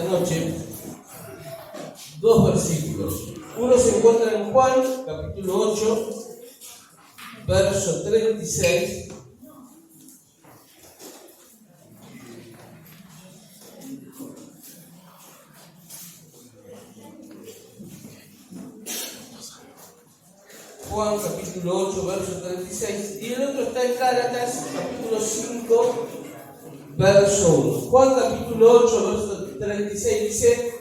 noche dos versículos. Uno se encuentra en Juan, capítulo 8, verso 36. Juan capítulo 8, verso 36, y el otro está en Gálatas capítulo 5, verso 1. Juan capítulo 8, verso 36 dice: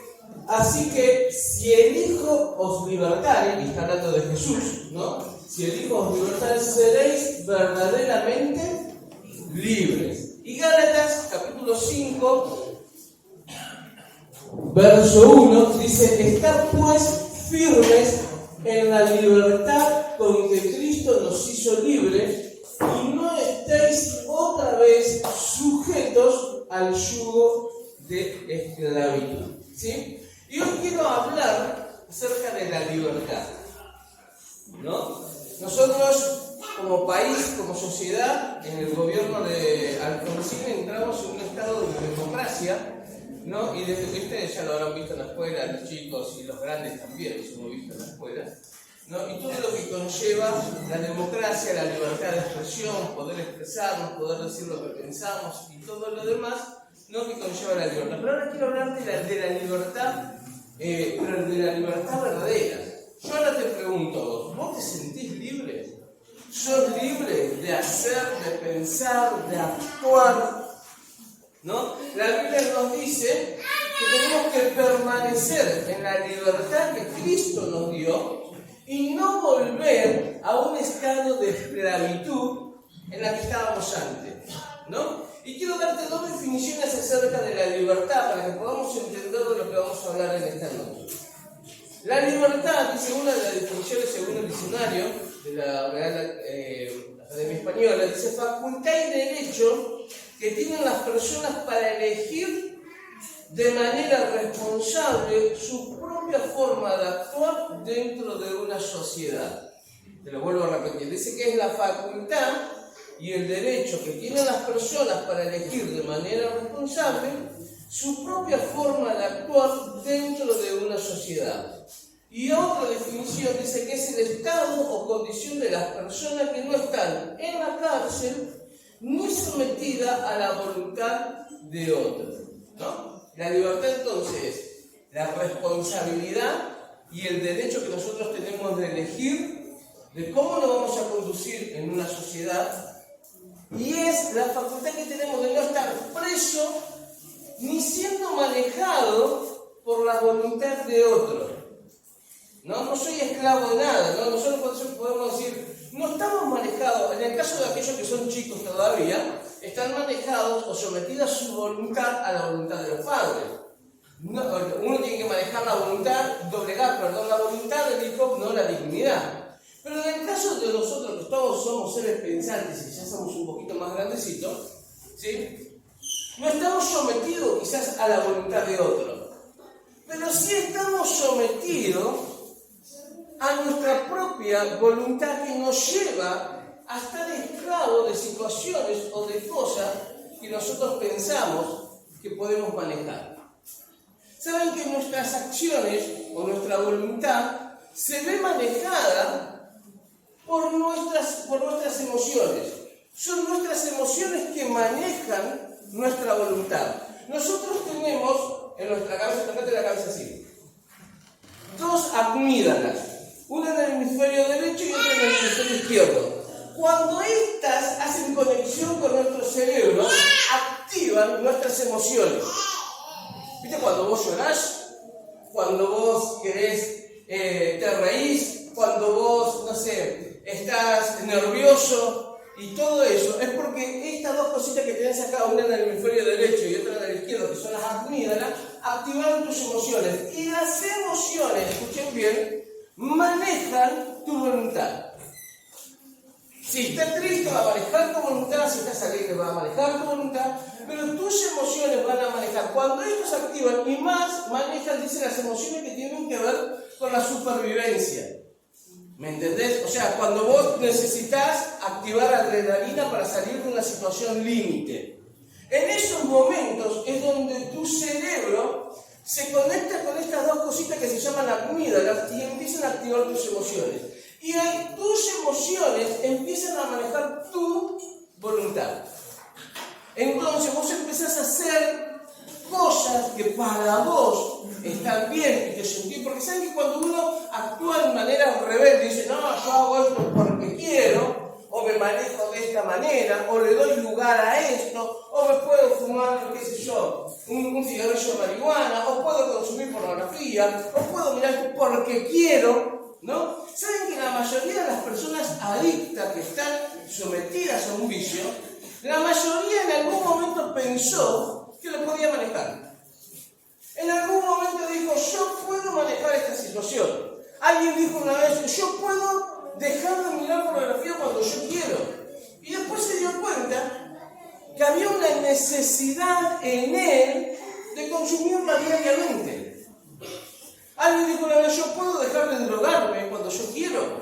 así que si el Hijo os libertare, y está hablando de Jesús, ¿no? Si el Hijo os libertare, seréis verdaderamente libres. Y Gálatas capítulo 5, verso 1 dice: estad pues firmes en la libertad con que Cristo nos hizo libres, y no estéis otra vez sujetos al yugo de esclavitud. ¿Sí? Y hoy quiero hablar acerca de la libertad, ¿no? Nosotros, como país, como sociedad, en el gobierno de Alfonsín entramos en un estado de democracia, ¿no? Y desde que ustedes ya lo habrán visto en la escuela, los chicos y los grandes también los hemos visto en la escuela, ¿no? Y todo lo que conlleva la democracia, la libertad de expresión, poder expresarnos, poder decir lo que pensamos y todo lo demás, ¿no? Que conlleva la libertad. Pero ahora quiero hablar de la libertad, pero de la libertad verdadera. Yo ahora te pregunto, ¿vos te sentís libre? ¿Sos libre de hacer, de pensar, de actuar? ¿No? La Biblia nos dice que tenemos que permanecer en la libertad que Cristo nos dio y no volver a un estado de esclavitud en la que estábamos antes, ¿no? Y quiero darte dos definiciones acerca de la libertad para que podamos entender de lo que vamos a hablar en esta noche. La libertad, dice una de las definiciones según el diccionario de la Real Academia Española, dice: facultad y derecho que tienen las personas para elegir de manera responsable su propia forma de actuar dentro de una sociedad. Te lo vuelvo a repetir. Dice que es la facultad y el derecho que tienen las personas para elegir de manera responsable su propia forma de actuar dentro de una sociedad. Y otra definición dice que es el estado o condición de las personas que no están en la cárcel ni sometida a la voluntad de otros, ¿no? La libertad entonces es la responsabilidad y el derecho que nosotros tenemos de elegir de cómo nos vamos a conducir en una sociedad, y es la facultad que tenemos de no estar preso ni siendo manejado por la voluntad de otro. No soy esclavo de nada, ¿no? Nosotros podemos decir, no estamos manejados, en el caso de aquellos que son chicos todavía, están manejados o sometidos a su voluntad, a la voluntad de los padres. Uno tiene que manejar la voluntad, doblegar la voluntad del hijo, no la dignidad. Pero en el caso de nosotros, que todos somos seres pensantes y ya somos un poquito más grandecitos, ¿sí? No estamos sometidos quizás a la voluntad de otro, pero sí estamos sometidos a nuestra propia voluntad, que nos lleva a estar esclavos de situaciones o de cosas que nosotros pensamos que podemos manejar. Saben que nuestras acciones o nuestra voluntad se ve manejada por nuestras emociones. Son nuestras emociones que manejan nuestra voluntad. Nosotros tenemos en nuestra cabeza, tocate la cabeza así, dos amígdalas, una en el hemisferio derecho y otra en el hemisferio izquierdo. Cuando estas hacen conexión con nuestro cerebro, activan nuestras emociones. ¿Viste cuando vos llorás? Cuando vos querés, te reís, cuando vos, no sé, estás nervioso y todo eso, es porque estas dos cositas que tenés acá, una en el hemisferio derecho y otra en el izquierdo, que son las amígdalas, activaron tus emociones. Y las emociones, escuchen bien, manejan tu voluntad. Si estás triste va a manejar tu voluntad, si estás alegre va a manejar tu voluntad, pero tus emociones van a manejar. Cuando ellos se activan y más manejan, dicen, las emociones que tienen que ver con la supervivencia. ¿Me entendés? O sea, cuando vos necesitas activar adrenalina para salir de una situación límite. En esos momentos es donde tu cerebro se conecta con estas dos cositas que se llaman amígdalas y empiezan a activar tus emociones. Y ahí tus emociones empiezan a manejar tu voluntad. Entonces vos empezás a hacer cosas que para vos están bien y te sentís, porque saben que cuando uno actúa de manera rebelde y dice, no, yo hago esto porque quiero, o me manejo de esta manera, o le doy lugar a esto, o me puedo fumar, qué sé yo, un cigarrillo de marihuana, o puedo consumir pornografía, o puedo mirar porque quiero, ¿no? ¿Saben que la mayoría de las personas adictas que están sometidas a un vicio, la mayoría en algún momento pensó que lo podía manejar? En algún momento dijo, yo puedo manejar esta situación. Alguien dijo una vez, yo puedo dejar de mirar pornografía cuando yo quiero. Y después se dio cuenta que había una necesidad en él de consumirla diariamente. Alguien dijo una vez, yo puedo dejar de drogarme cuando yo quiero.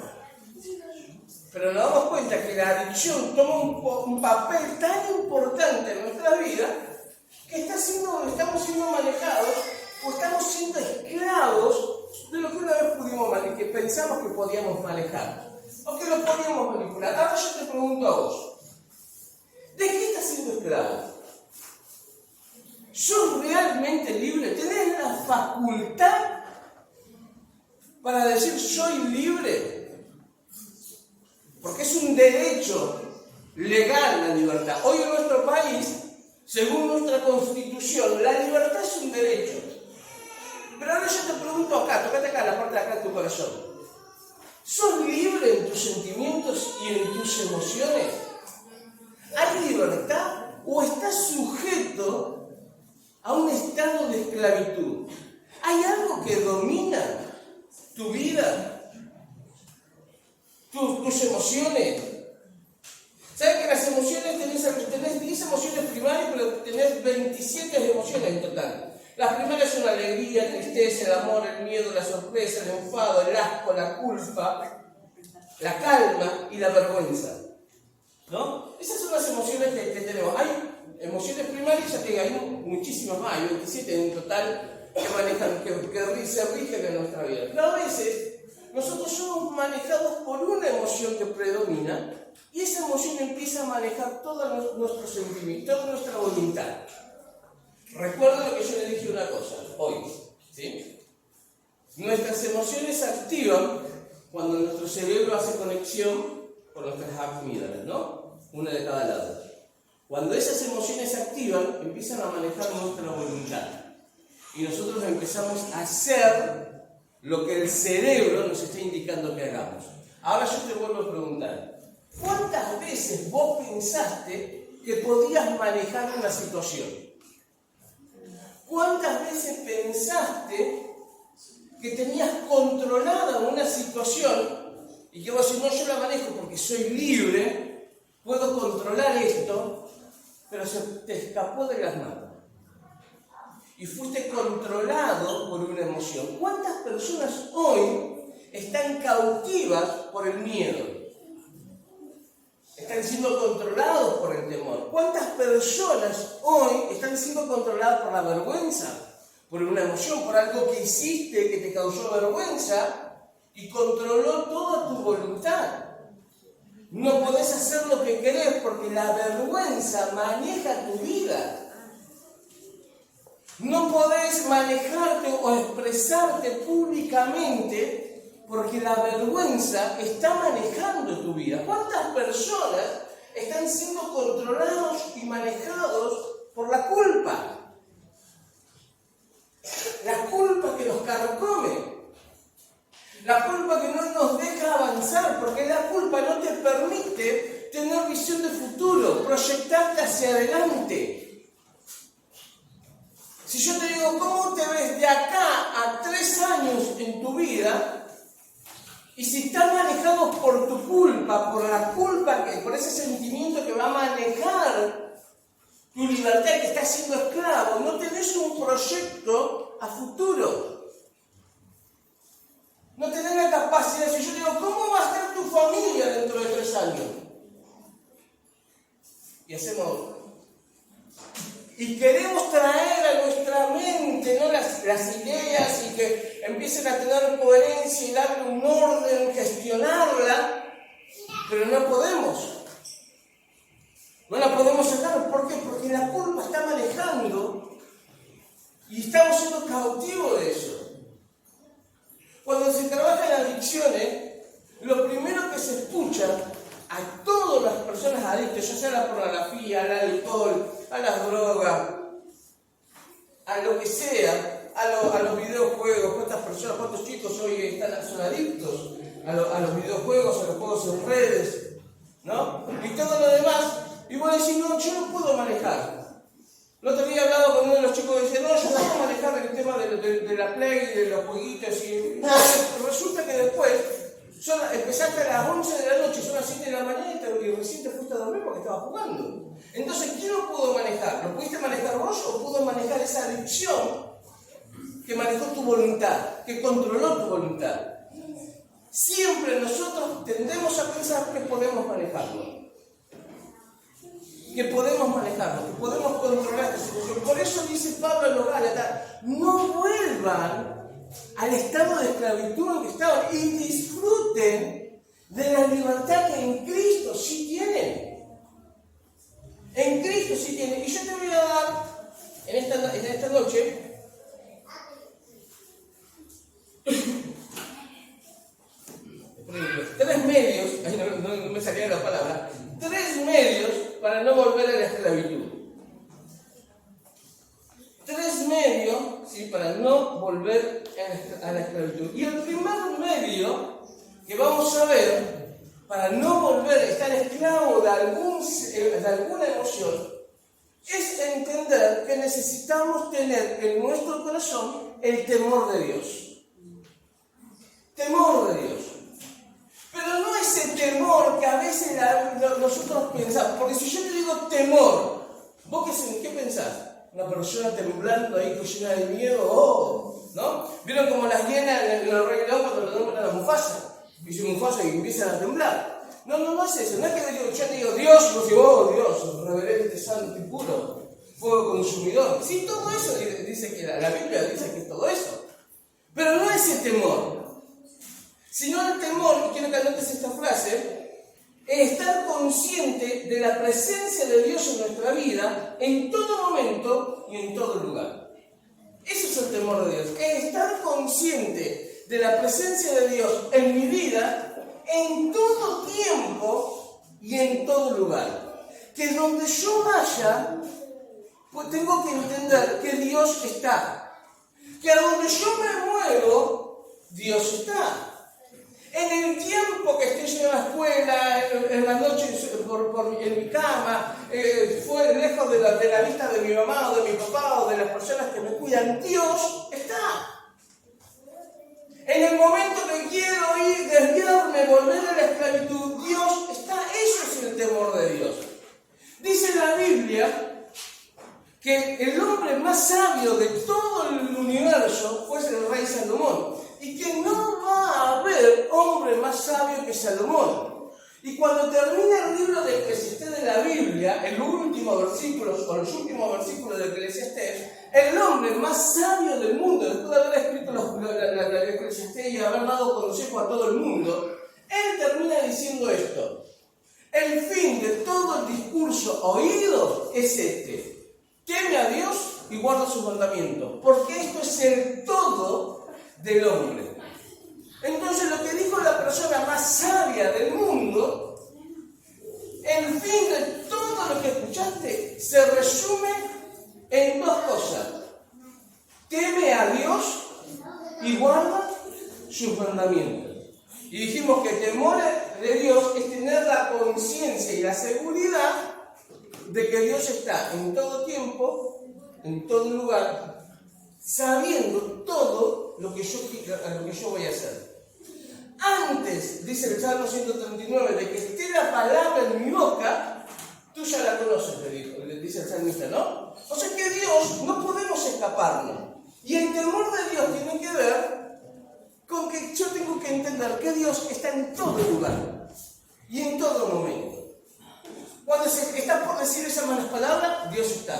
Pero nos damos cuenta que la adicción toma un papel tan importante en nuestra vida que estamos siendo manejados o estamos siendo esclavos de lo que una vez pudimos manejar, que pensamos que podíamos manejar o que lo podíamos manipular. Ahora yo te pregunto a vos, ¿de qué estás siendo esclavo? ¿Sos realmente libre? ¿Tenés la facultad para decir soy libre? Porque es un derecho legal la libertad. Hoy en nuestro país, según nuestra Constitución, la libertad es un derecho. Pero ahora yo te pregunto acá, tocate acá, la parte de acá de tu corazón. ¿Sos libre en tus sentimientos y en tus emociones? ¿Hay libertad o estás sujeto a un estado de esclavitud? ¿Hay algo que domina tu vida? Tus emociones. ¿Sabes que las emociones tenés 10 emociones primarias, pero tenés 27 emociones en total? Las primeras son la alegría, tristeza, el amor, el miedo, la sorpresa, el enfado, el asco, la culpa, la calma y la vergüenza. ¿No? Esas son las emociones que tenemos. Hay emociones primarias, ya te digo, hay muchísimas más, hay 27 en total que manejan, que se rigen en nuestra vida. Pero a veces nosotros somos manejados por una emoción que predomina y esa emoción empieza a manejar todos nuestros sentimientos, toda nuestra voluntad. Recuerda lo que yo le dije una cosa hoy, ¿sí? Nuestras emociones se activan cuando nuestro cerebro hace conexión con nuestras amígdalas, ¿no? Una de cada lado. Cuando esas emociones se activan, empiezan a manejar nuestra voluntad y nosotros empezamos a hacer lo que el cerebro nos está indicando que hagamos. Ahora yo te vuelvo a preguntar, ¿cuántas veces vos pensaste que podías manejar una situación? ¿Cuántas veces pensaste que tenías controlada una situación y que vos decís, no, yo la manejo porque soy libre, puedo controlar esto, pero se te escapó de las manos? Y fuiste controlado por una emoción. ¿Cuántas personas hoy están cautivas por el miedo? Están siendo controlados por el temor. ¿Cuántas personas hoy están siendo controladas por la vergüenza? Por una emoción, por algo que hiciste que te causó vergüenza y controló toda tu voluntad. No podés hacer lo que querés porque la vergüenza maneja tu vida. No podés manejarte o expresarte públicamente porque la vergüenza está manejando tu vida. ¿Cuántas personas están siendo controlados y manejados por la culpa? La culpa que nos carcome. La culpa que no nos deja avanzar, porque la culpa no te permite tener visión de futuro, proyectarte hacia adelante. Si yo te digo, ¿cómo te ves de acá a 3 años en tu vida? Y si estás manejado por tu culpa, por la culpa, por ese sentimiento que va a manejar tu libertad, que estás siendo esclavo, no tenés un proyecto a futuro. No tenés la capacidad. Si yo te digo, ¿cómo va a estar tu familia dentro de 3 años? Y hacemos... Y queremos traer a nuestra mente, ¿no? las ideas y que empiecen a tener coherencia y darle un orden, gestionarla, pero no podemos. No la podemos sacar. ¿Por qué? Porque la culpa está manejando y estamos siendo cautivos de eso. Cuando se trabaja en adicciones, lo primero que se escucha a todas las personas adictas, ya sea a la pornografía, al alcohol, a las drogas, a lo que sea, a los videojuegos, cuántos chicos hoy son adictos a los videojuegos, a los juegos en redes, ¿no? Y todo lo demás, y vos decís, no, yo no puedo manejar. El otro día hablaba con uno de los chicos y decía, no, yo no puedo manejar el tema de la Play, de los jueguitos, y resulta que después empezaste a las 11 de la noche, son las 7 de la mañana y recién te fuiste a dormir porque estabas jugando. Entonces, ¿quién lo pudo manejar? ¿Lo pudiste manejar vos o pudo manejar esa adicción que manejó tu voluntad, que controló tu voluntad? Siempre nosotros tendemos a pensar que podemos manejarlo. Que podemos controlar esta situación. Por eso dice Pablo a los Gálatas, no vuelvan al estado de esclavitud en que estaban y disfruten de la libertad que en Cristo sí tienen. En Cristo sí tienen. Y yo te voy a dar en esta noche tres medios, no me salía la palabra, tres medios para no volver a la esclavitud. Tres medios, ¿sí?, para no volver a la esclavitud. Y el primer medio que vamos a ver para no volver a estar esclavo de alguna emoción es entender que necesitamos tener en nuestro corazón el temor de Dios. Temor de Dios. Pero no ese temor que a veces nosotros pensamos. Porque si yo te digo temor, ¿vos qué pensás? Una persona temblando ahí, llena de miedo, ¿no? ¿Vieron como las hienas en el Rey León cuando le nombran a Mufasa? Dice Mufasa y empiezan a temblar. No es eso. No es que yo te digo Dios, y vos digo, oh Dios, reverente, santo y puro, fuego consumidor. Sí, todo eso dice que la Biblia dice que es todo eso. Pero no es el temor. Sino el temor, y quiero que anotes esta frase, es estar consciente de la presencia de Dios en nuestra vida en todo momento y en todo lugar. Eso es el temor de Dios, es estar consciente de la presencia de Dios en mi vida en todo tiempo y en todo lugar. Que donde yo vaya, pues tengo que entender que Dios está. Que a donde yo me muevo, Dios está. En el tiempo que estoy en la escuela, en la noche en mi cama, fue lejos de la vista de mi mamá o de mi papá o de las personas que me cuidan, Dios está. En el momento que quiero ir, desviarme, volver a la esclavitud, Dios está. Eso es el temor de Dios. Dice la Biblia que el hombre más sabio de todo el universo fue el rey Salomón. Y que no va a haber hombre más sabio que Salomón. Y cuando termina el libro de Eclesiastés de la Biblia, el último versículo, o los últimos versículos de Eclesiastés, el hombre más sabio del mundo, después de haber escrito la Eclesiastés y haber dado consejo a todo el mundo, él termina diciendo esto: el fin de todo el discurso oído es este: teme a Dios y guarda sus mandamientos, porque esto es el todo del hombre. Entonces, lo que dijo la persona más sabia del mundo, el fin de todo lo que escuchaste se resume en dos cosas: teme a Dios y guarda sus mandamientos. Y dijimos que el temor de Dios es tener la conciencia y la seguridad de que Dios está en todo tiempo, en todo lugar, sabiendo todo lo que yo voy a hacer. Antes, dice el Salmo 139, de que esté la palabra en mi boca, tú ya la conoces, le dice el salmista, ¿no? O sea que Dios no podemos escaparnos. Y el temor de Dios tiene que ver con que yo tengo que entender que Dios está en todo lugar y en todo momento. Cuando se está por decir esas malas palabras, Dios está.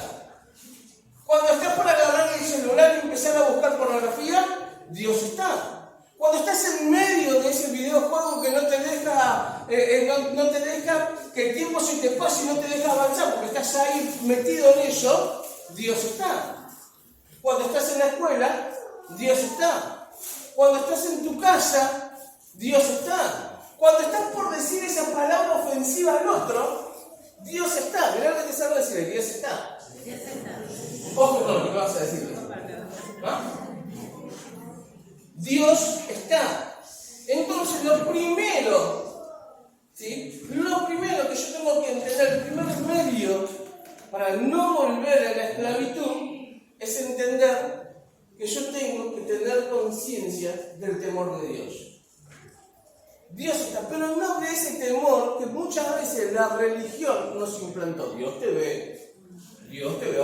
Cuando estás por agarrar el celular y empezar a buscar pornografía, Dios está. Cuando estás en medio de ese videojuego que no te deja que el tiempo se te pase y no te deja avanzar porque estás ahí metido en eso, Dios está. Cuando estás en la escuela, Dios está. Cuando estás en tu casa, Dios está. Cuando estás por decir esa palabra ofensiva al otro, Dios está. Mirá lo que te salgo a decir, Dios está. Dios está. Ojo con lo que vas a decir. ¿Ah? Dios está. Entonces lo primero, ¿sí? Lo primero que yo tengo que entender, el primer medio para no volver a la esclavitud es entender que yo tengo que tener conciencia del temor de Dios. Dios está, pero no de ese temor que muchas veces la religión nos implantó. Dios te ve,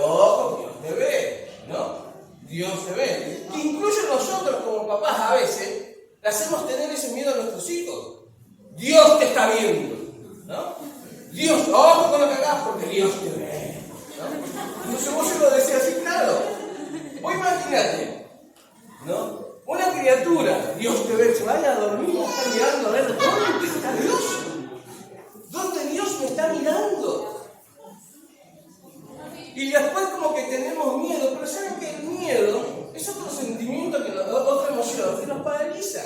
ojo, Dios te ve, ¿no? Dios te ve. Que incluso nosotros como papás a veces le hacemos tener ese miedo a nuestros hijos. Dios te está viendo, ¿no? Dios, ojo con lo que hagas porque Dios te ve, ¿no? Entonces vos se lo decís así, claro. Vos imagínate, ¿no? Una criatura, Dios te ve, se vaya a dormir, va a estar mirando a ver dónde está Dios. ¿Dónde Dios me está mirando? Y después como que tenemos miedo, pero ¿saben que el miedo es otro sentimiento, otra emoción que nos paraliza?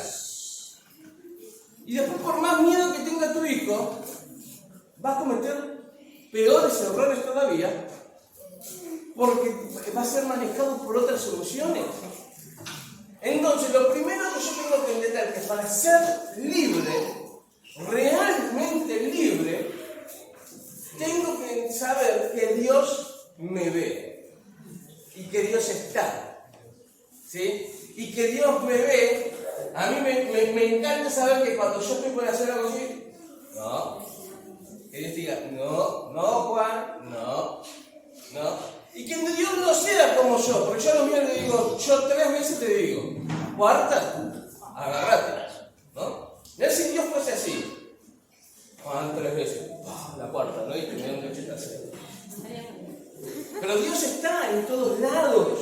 Y después por más miedo que tenga tu hijo, va a cometer peores errores todavía, porque va a ser manejado por otras emociones. Entonces, lo primero que yo tengo que entender es que para ser libre, realmente libre, tengo que saber que Dios me ve y que Dios está, ¿sí? Y que Dios me ve. A mí me encanta saber que cuando yo estoy por hacer algo así, no, que Dios diga, no, Juan, no. Y que Dios no sea como yo, porque yo a los míos le digo, yo 3 veces te digo, cuarta, agárrate, ¿no? Mirá si Dios fuese así. Juan 3 veces, la cuarta, ¿no? Y que me da un cachetazo. Pero Dios está en todos lados.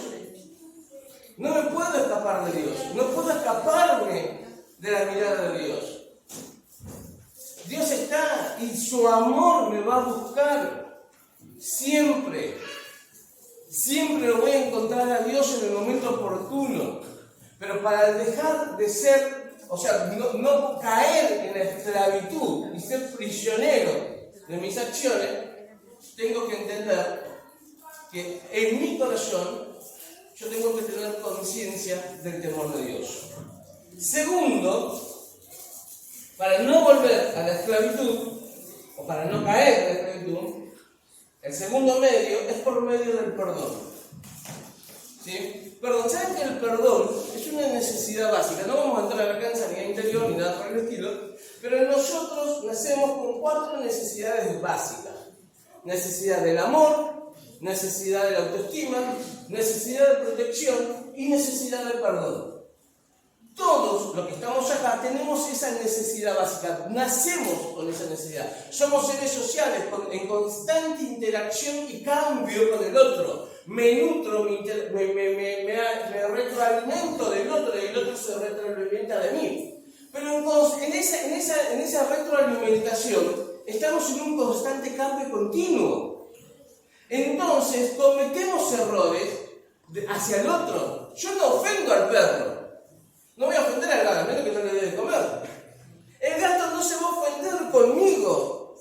No me puedo escapar de Dios, no puedo escaparme de la mirada de Dios. Dios está y su amor me va a buscar siempre. Siempre lo voy a encontrar a Dios en el momento oportuno. Pero para dejar de ser, o sea, no caer en la esclavitud y ser prisionero de mis acciones, tengo que entender que en mi corazón yo tengo que tener conciencia del temor de Dios. Segundo, para no volver a la esclavitud, o para no caer en la esclavitud, el segundo medio es por medio del perdón. ¿Sí? Perdón, ¿saben que el perdón es una necesidad básica? No vamos a entrar acá en sanidad interior ni nada por el estilo, pero nosotros nacemos con 4 necesidades básicas. Necesidad del amor, necesidad de la autoestima, necesidad de protección y necesidad de perdón. Todos los que estamos acá tenemos esa necesidad básica, nacemos con esa necesidad. Somos seres sociales en constante interacción y cambio con el otro. Me nutro, me retroalimento del otro y el otro se retroalimenta de mí. Pero en esa retroalimentación estamos en un constante cambio continuo. Entonces cometemos errores hacia el otro. Yo no ofendo al perro. No voy a ofender al gato, a menos que no le dé de comer. El gato no se va a ofender conmigo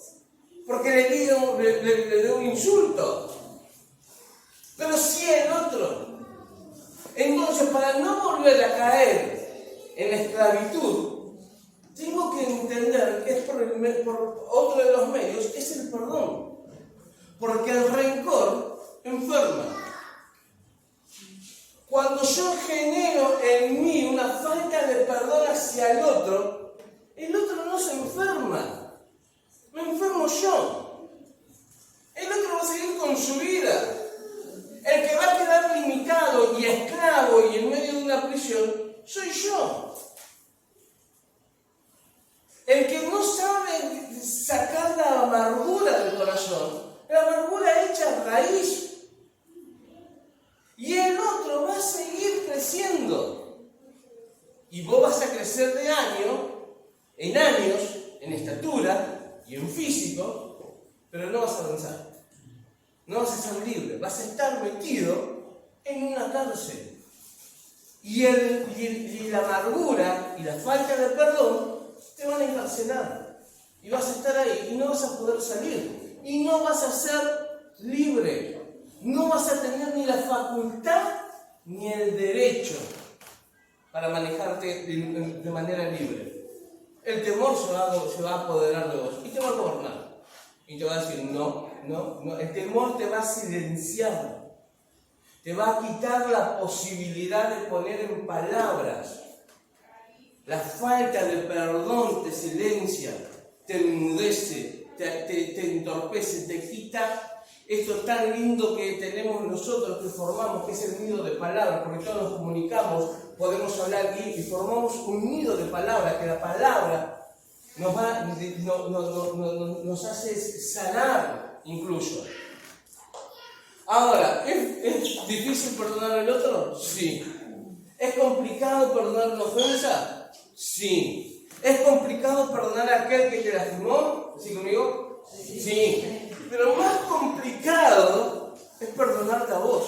porque le dé un insulto. Pero sí el otro. Entonces, para no volver a caer en la esclavitud, tengo que entender que es por otro de los medios, es el perdón. Porque el rencor enferma. Cuando yo genero en mí una falta de perdón hacia el otro no se enferma. Me enfermo yo. El otro va a seguir con su vida. El que va a quedar limitado y esclavo y en medio de una prisión, soy yo. El que no sabe sacar la amargura del corazón, la amargura hecha raíz. y en físico, pero no vas a avanzar. No vas a ser libre, vas a estar metido en una cárcel. Y la amargura y la falta de perdón te van a encarcelar. Y vas a estar ahí y no vas a poder salir. Y no vas a ser libre. No vas a tener ni la facultad ni el derecho para manejarte de manera libre. El temor se va a apoderar de vos y te va a gobernar. Y te va a decir, no. El temor te va a silenciar. Te va a quitar la posibilidad de poner en palabras. La falta de perdón te silencia, te enmudece, te entorpece, te quita esto tan lindo que tenemos nosotros, que formamos, que es el nido de palabras, porque todos nos comunicamos, podemos hablar y formamos un nido de palabras, que la palabra nos hace sanar incluso. Ahora, ¿es difícil perdonar al otro? Sí. ¿Es complicado perdonar una ofensa? Sí. ¿Es complicado perdonar a aquel que te lastimó? ¿Sí conmigo? Sí. Pero más complicado es perdonarte a vos.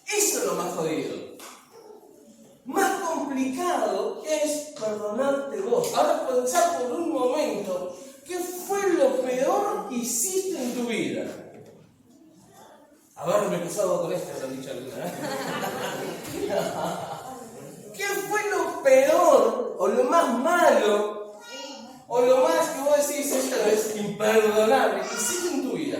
Eso es lo más jodido. Más complicado es perdonarte vos. Ahora pensá por un momento, ¿qué fue lo peor que hiciste en tu vida? Haberme casado con esta, lo han dicho alguna vez. ¿Qué fue lo peor, o lo más malo, o lo más que vos decís, esto es imperdonable, que hiciste en tu vida?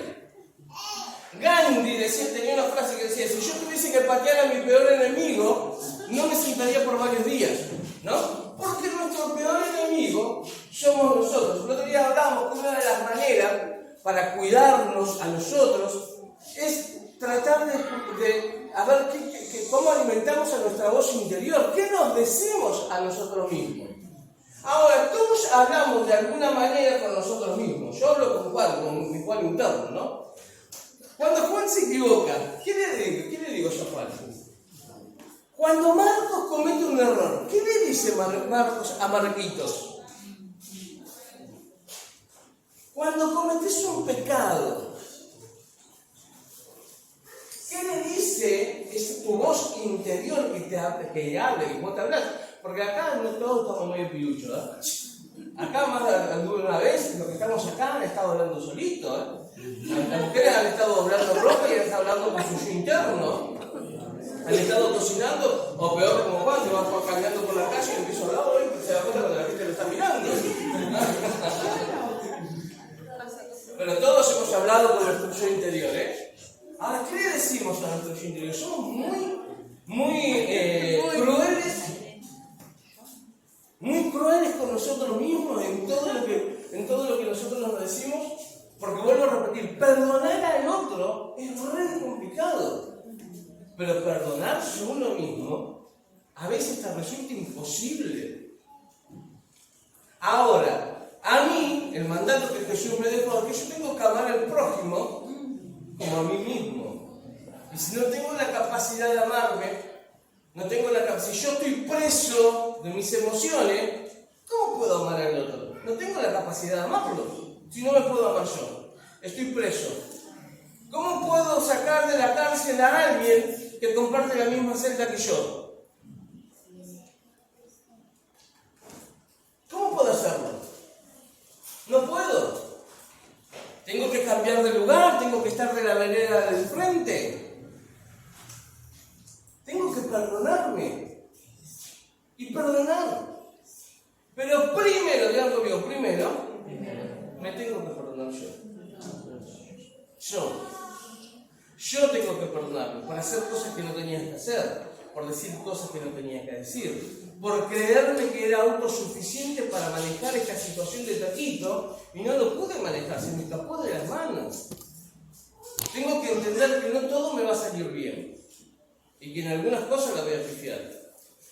Gandhi tenía una frase que decía, si yo tuviese que patear a mi peor enemigo, no me sentaría por varios días, ¿no? Porque nuestro peor enemigo somos nosotros. El otro día hablamos que una de las maneras para cuidarnos a nosotros es tratar de a ver cómo alimentamos a nuestra voz interior, qué nos decimos a nosotros mismos. Ahora, todos hablamos de alguna manera con nosotros mismos. Yo hablo con Juan, con mi Juan interno, ¿no? Cuando Juan se equivoca, ¿qué le digo yo a Juan? Cuando Marcos comete un error, ¿qué le dice Marcos a Marquitos? Cuando cometes un pecado, ¿qué le dice? Es tu voz interior que hable, que vos te hablas. Porque acá no todos estamos medio piluchos, ¿eh? Acá más de una vez, los que estamos acá han estado hablando solitos, ¿eh? Las mujeres han estado hablando ropa y han estado hablando con su yo interno. Han estado cocinando, o peor como Juan, se va caminando por la calle y empieza a hablar y se da cuenta cuando la gente lo está mirando. Pero todos hemos hablado con nuestro yo interior, ¿eh? Ahora, ¿qué le decimos a nuestro yo interior? Somos muy crueles con nosotros mismos en todo lo que nosotros nos decimos, porque vuelvo a repetir, perdonar al otro es re complicado, pero perdonarse a uno mismo a veces te resulta imposible. Ahora, a mí, el mandato que Jesús me dejó es que yo tengo que amar al prójimo como a mí mismo. Y si no tengo la capacidad de amarme, si yo estoy preso de mis emociones, ¿cómo puedo amar al otro? No tengo la capacidad de amarlo, si no me puedo amar yo. Estoy preso. ¿Cómo puedo sacar de la cárcel a alguien que comparte la misma celda que yo? ¿Cómo puedo hacerlo? No puedo. Tengo que cambiar de lugar, tengo que estar de la vereda del frente. Tengo que perdonarme. Y perdonar. Pero primero, digan conmigo, primero, me tengo que perdonar yo. Yo tengo que perdonarme por hacer cosas que no tenía que hacer, por decir cosas que no tenía que decir, por creerme que era autosuficiente para manejar esta situación de Taquito y no lo pude manejar, se me escapó de las manos. Tengo que entender que no todo me va a salir bien y que en algunas cosas la voy a pifiar.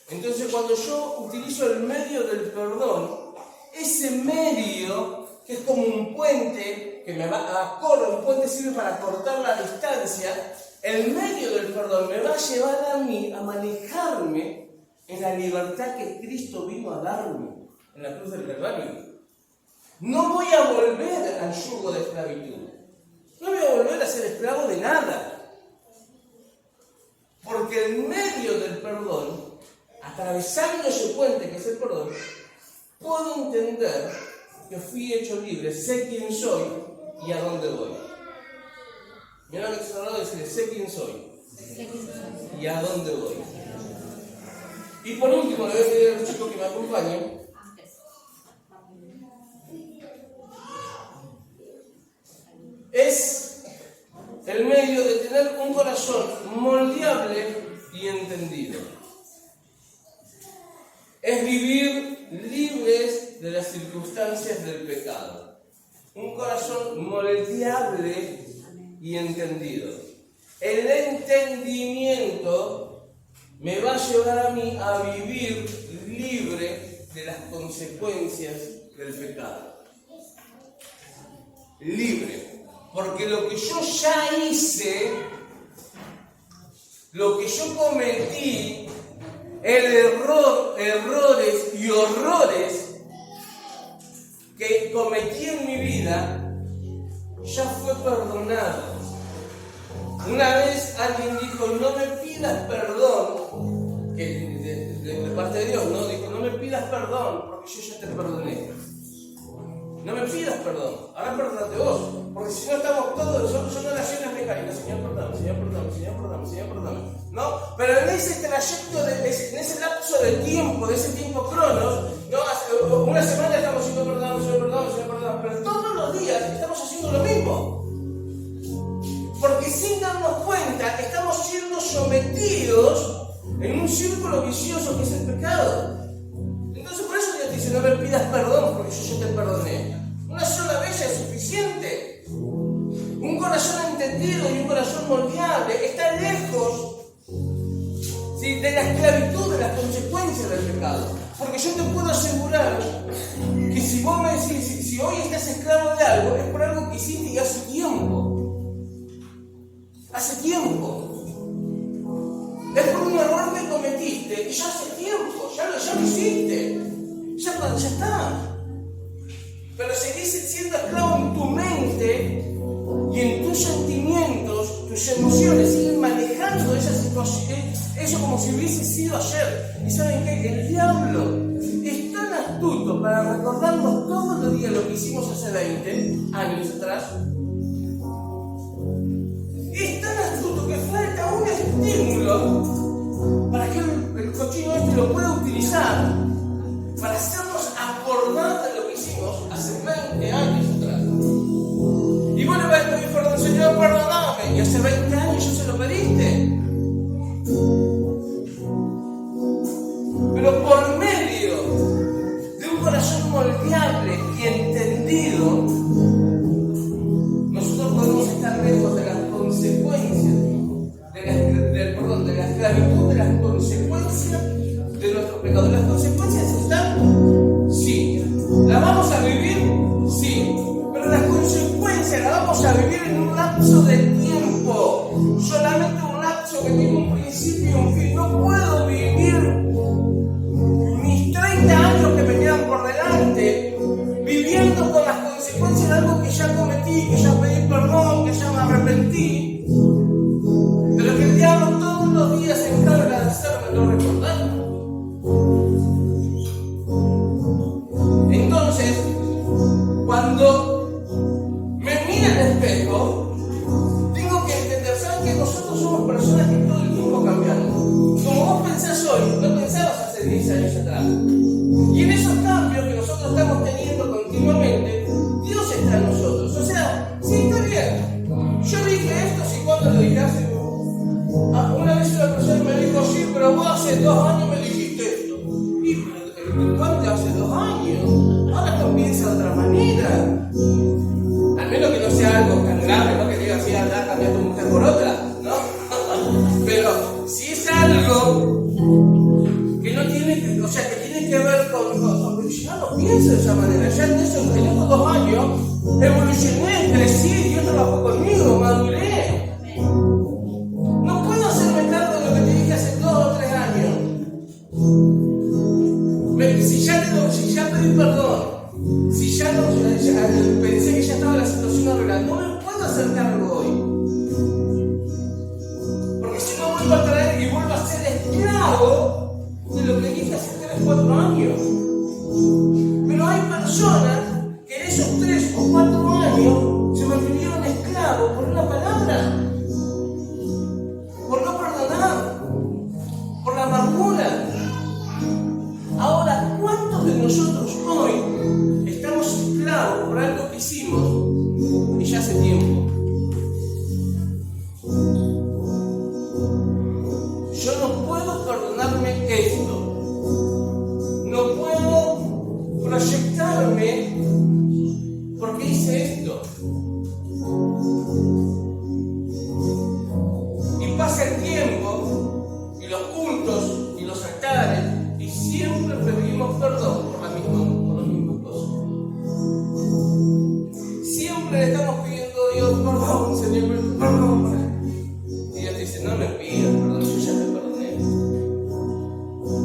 Entonces, cuando yo utilizo el medio del perdón, ese medio que es como un puente que me va un puente sirve para cortar la distancia, el medio del perdón me va a llevar a mí a manejarme en la libertad que Cristo vino a darme en la cruz del Calvario. No voy a volver al yugo de esclavitud. No voy a volver a ser esclavo de nada. Porque en medio del perdón, atravesando ese puente que es el perdón, puedo entender que fui hecho libre, sé quién soy y a dónde voy. Mira lo que se habló de decir, sé quién soy y a dónde voy. Y por último, le voy a pedir a los chicos que me acompañen. Es el medio de tener un corazón moldeable y entendido. Es vivir libres de las circunstancias del pecado. Un corazón moldeable y entendido. El entendimiento me va a llevar a mí a vivir libre de las consecuencias del pecado. Libre. Porque lo que yo ya hice, lo que yo cometí, errores y horrores que cometí en mi vida, ya fue perdonado. Una vez alguien dijo, no me pidas perdón, que de parte de Dios, ¿no? Dijo, no me pidas perdón, porque yo ya te perdoné. No me pidas perdón, ahora perdónate vos, porque si no estamos todos, yo no nací en las mecánicas, Señor, perdóname, Señor, perdóname, Señor, perdóname, Señor, perdóname, ¿no? Pero en ese trayecto, en ese lapso de tiempo, de ese tiempo cronos, ¿no? Una semana estamos diciendo perdón, Señor, perdón, Señor, perdón, pero todos los días estamos haciendo lo mismo. Porque sin darnos cuenta, estamos siendo sometidos en un círculo vicioso que es el pecado. Entonces por eso Dios dice, no me pidas perdón porque yo ya te perdoné. Una sola vez es suficiente. Un corazón entendido y un corazón moldeable está lejos, ¿sí?, de la esclavitud, de las consecuencias del pecado. Porque yo te puedo asegurar que si vos me decís, si hoy estás esclavo de algo, es por algo que hiciste y hace tiempo. Hace tiempo. Es por un error que cometiste y ya hace tiempo, ya lo hiciste. Ya está. Pero seguís siendo esclavo en tu mente y en tus sentimientos, tus emociones, siguen manejando esa situación, eso como si hubiese sido ayer. ¿Y saben qué? El diablo es tan astuto para recordarnos todos los días lo que hicimos hace 20 años atrás. Es tan astuto que falta un estímulo para que el cochino este lo pueda utilizar para hacernos acordar de lo que hicimos hace 20 años atrás. Y bueno, va a pedir perdón, Señor, perdóname. Y hace 20 años ya se lo pediste. Pero por medio de un corazón moldeable y entendido, nosotros podemos estar lejos de las consecuencias de la esclavitud, de las consecuencias de nuestro pecado. ¿Las consecuencias están? Sí. ¿Las vamos a vivir? Sí. Pero las consecuencias las vamos a vivir en un lapso de tiempo. Solamente un lapso que tiene un principio y un fin. No puedo vivir mis 30 años que me quedan por delante viviendo con las consecuencias de algo que ya cometí, que ya pedí perdón, que ya me arrepentí. Pero que el diablo todos los días se encarga de hacérmelo recordar. Entonces, cuando me mira al espejo, tengo que entender, ¿saben que nosotros somos personas que todo el tiempo cambiamos? Como vos pensás hoy, no pensabas hace 10 años atrás. Y en esos cambios que nosotros estamos teniendo continuamente, Dios está en nosotros. O sea, sí, está bien. Yo dije esto, si cuando lo dije hace... Una vez una persona me dijo, sí, pero vos hace 2 años me dijiste esto. ¿Y cuánto hace 2 años? Ahora no piensa de otra manera. Al menos que no sea algo tan grave, ¿no? Que diga así, anda, cambia tu mujer por otra, ¿no? Pero si es algo que no tiene que, o sea, que tiene que ver con pero ya no pienso de esa manera. Ya en estos 2 años evolucioné, crecí, Dios trabajó conmigo, maduré. No puedo hacerme cargo de lo que te dije hace 2 o 3 años. Si ya pedí perdón, si ya no pensé que ya estaba la situación arreglada. No me puedo hacer cargo hoy. Porque si no vuelvo a traer y vuelvo a ser esclavo de lo que dije hace 3 o 4 años. Pero hay personas que en esos 3 o 4 años se mantuvieron esclavos por una palabra, por no perdonar, por la amargura. Ahora, ¿cuántos de nosotros hoy estamos esclavos por algo que hicimos y ya hace tiempo? Yo no puedo perdonarme esto. No puedo proyectarme porque hice esto. Y pasa el tiempo y los cultos y los altares y siempre pedimos perdón por las mismas cosas. Siempre le estamos pidiendo a Dios perdón, Señor, perdón. Y Dios dice, no me pidas perdón, yo ya te perdoné.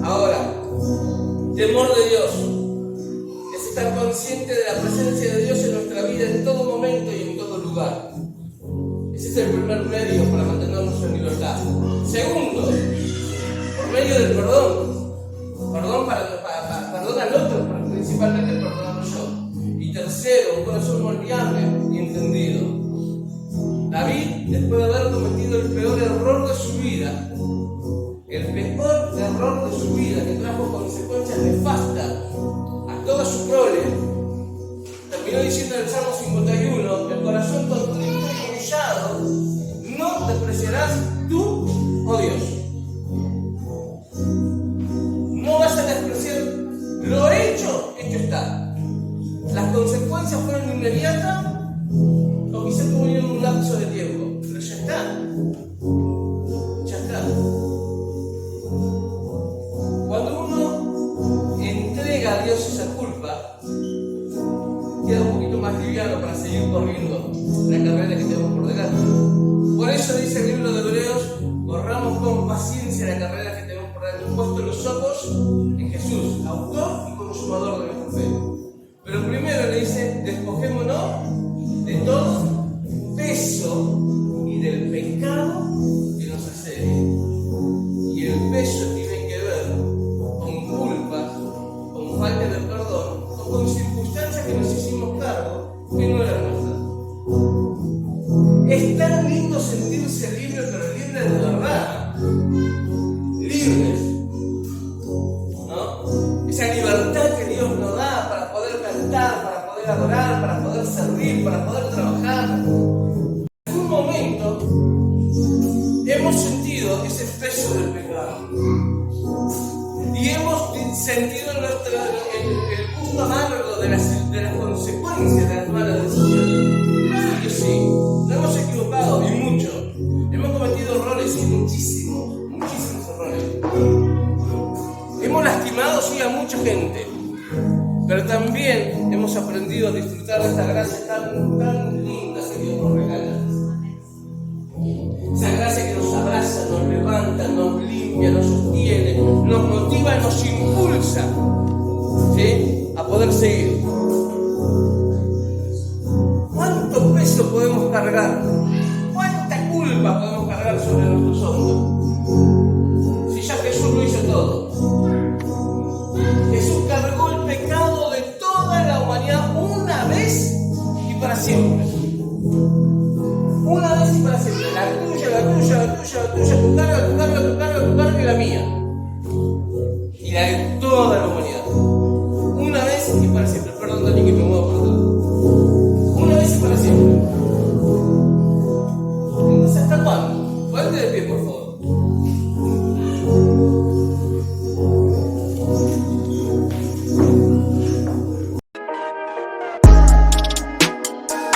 Ahora, temor de Dios es estar consciente de la presencia de Dios en nuestra vida en todo momento y en todo lugar. Ese es el primer medio para mantenernos en libertad. Segundo, por medio del perdón. Perdón al otro, pero principalmente perdonarlo yo. Y tercero, un corazón moldeable y entendido. David, después de haber cometido el peor error de su vida, que trajo consecuencias nefastas a toda su prole, terminó diciendo en el Salmo 51, el corazón contrito y humillado no despreciarás tú, oh Dios. No vas a despreciar lo hecho está. Las consecuencias fueron inmediatas o quizás tuvieron un lapso de tiempo, pero ya está. Ya está. Cuando uno entrega a Dios esa culpa, queda un poquito más liviano para seguir corriendo la carrera que tenemos por delante. Por eso dice el libro de Hebreos, corramos con paciencia la carrera que tenemos por delante, puesto los ojos en Jesús, autor y consumador de nuestra fe. Pero primero le dice, despojémonos de todo peso y del pecado que nos asedia. Y el peso tiene que ver con culpas, con falta de perdón, o con circunstancias que nos hicimos cargo que no eran nuestras. Es tan lindo sentirse libre, pero libre de verdad. Libres. ¿No? Esa libertad que Dios nos da para poder cantar, para poder adorar, para poder servir, para poder trabajar. En algún momento hemos sentido ese peso del pecado. Y hemos sentido el gusto amargo de las consecuencias de las malas decisiones. Claro que sí, nos hemos equivocado y mucho. Hemos cometido errores, sí, muchísimos errores. Hemos lastimado, sí, a mucha gente. Pero también hemos aprendido a disfrutar de esta gracia tan linda que Dios nos regala. Esa gracia que nos abraza, nos levanta, nos limpia, nos sostiene, nos motiva, nos impulsa, ¿sí?, a poder seguir. ¿Cuánto peso podemos cargar? ¿Cuánta culpa podemos cargar sobre nuestros hombros? Si ya Jesús lo hizo todo. Jesús cargó el pecado de toda la humanidad una vez y para siempre. Una vez y para siempre. Tu carga y la mía. Y la de toda la humanidad. Una vez y para siempre. Perdón, Dani, que me muevo por todo. Una vez y para siempre. Entonces, ¿hasta cuándo? Ponte de pie, por favor.